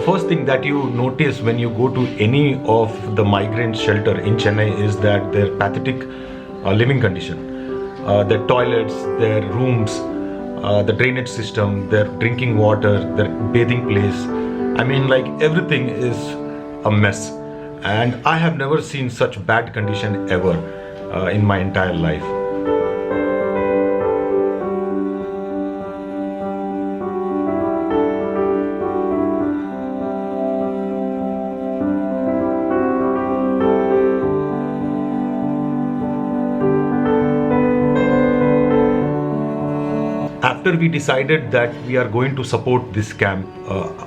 first thing that you notice when you go to any of the migrant shelter in Chennai is that their pathetic living condition. Their toilets, their rooms, the drainage system, their drinking water, their bathing place. I mean, like, everything is a mess. And I have never seen such bad condition ever in my entire life. After we decided that we are going to support this camp,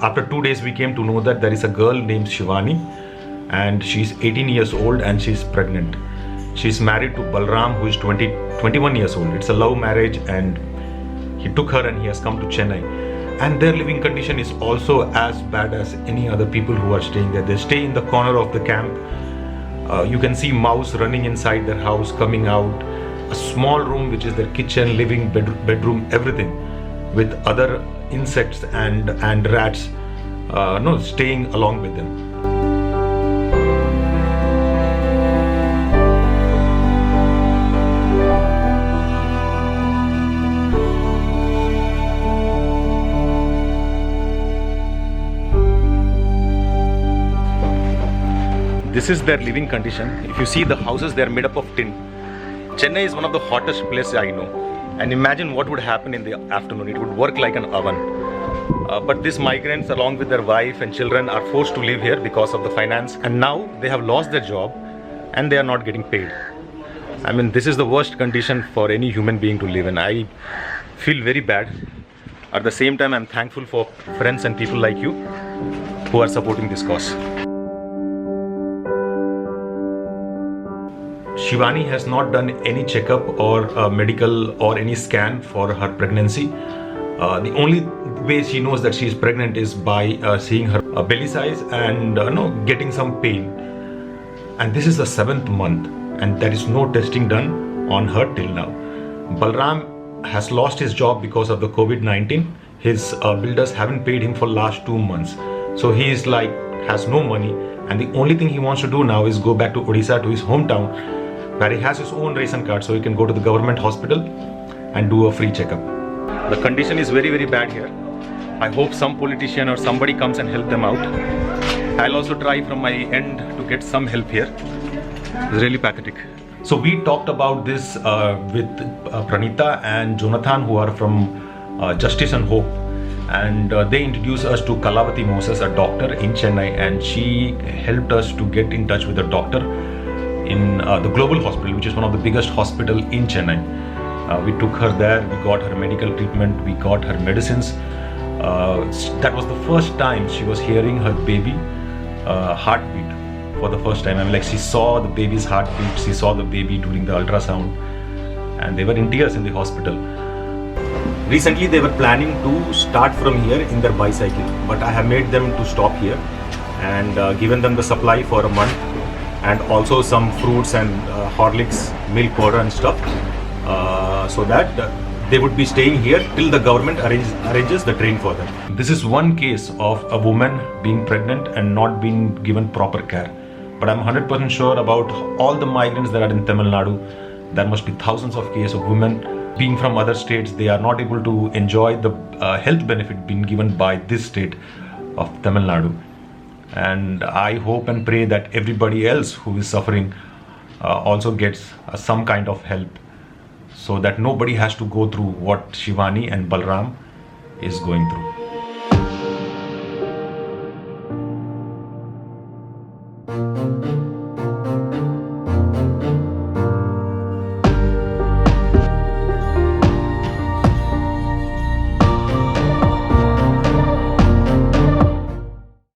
after 2 days we came to know that there is a girl named Shivani, and she's 18 years old and she's pregnant. She's married to Balram, who is 21 years old. It's a love marriage, and he took her and he has come to Chennai. And their living condition is also as bad as any other people who are staying there. They stay in the corner of the camp. You can see mouse running inside their house, coming out. A small room which is their kitchen, living, bedroom, everything, with other insects and rats staying along with them. This is their living condition. If you see the houses, they are made up of tin. Chennai is one of the hottest places I know, and imagine what would happen in the afternoon. It would work like an oven. But these migrants, along with their wife and children, are forced to live here because of the finance, and now they have lost their job and they are not getting paid. I mean, this is the worst condition for any human being to live in. I feel very bad. At the same time, I'm thankful for friends and people like you who are supporting this cause. Shivani has not done any checkup or medical or any scan for her pregnancy. The only way she knows that she is pregnant is by seeing her belly size and getting some pain. And this is the 7th month, and there is no testing done on her till now. Balram has lost his job because of the COVID-19. His builders haven't paid him for last 2 months. So he is like, has no money, and the only thing he wants to do now is go back to Odisha, to his hometown, where he has his own ration card, so he can go to the government hospital and do a free checkup. The condition is very, very bad here. I hope some politician or somebody comes and help them out. I'll also try from my end to get some help here. It's really pathetic. So we talked about this with Pranita and Jonathan, who are from Justice and Hope. And they introduced us to Kalavati Moses, a doctor in Chennai, and she helped us to get in touch with a doctor in the Global Hospital, which is one of the biggest hospital in Chennai. We took her there, we got her medical treatment, we got her medicines. That was the first time she was hearing her baby heartbeat for the first time. I mean, like, she saw the baby's heartbeat, she saw the baby during the ultrasound, and they were in tears in the hospital. Recently they were planning to start from here in their bicycle, but I have made them to stop here and given them the supply for a month, and also some fruits and Horlicks, milk powder and stuff, so that they would be staying here till the government arranges the train for them. This is one case of a woman being pregnant and not being given proper care. But I'm 100% sure about all the migrants that are in Tamil Nadu. There must be thousands of cases of women being from other states. They are not able to enjoy the health benefit being given by this state of Tamil Nadu. And I hope and pray that everybody else who is suffering also gets some kind of help, so that nobody has to go through what Shivani and Balram is going through.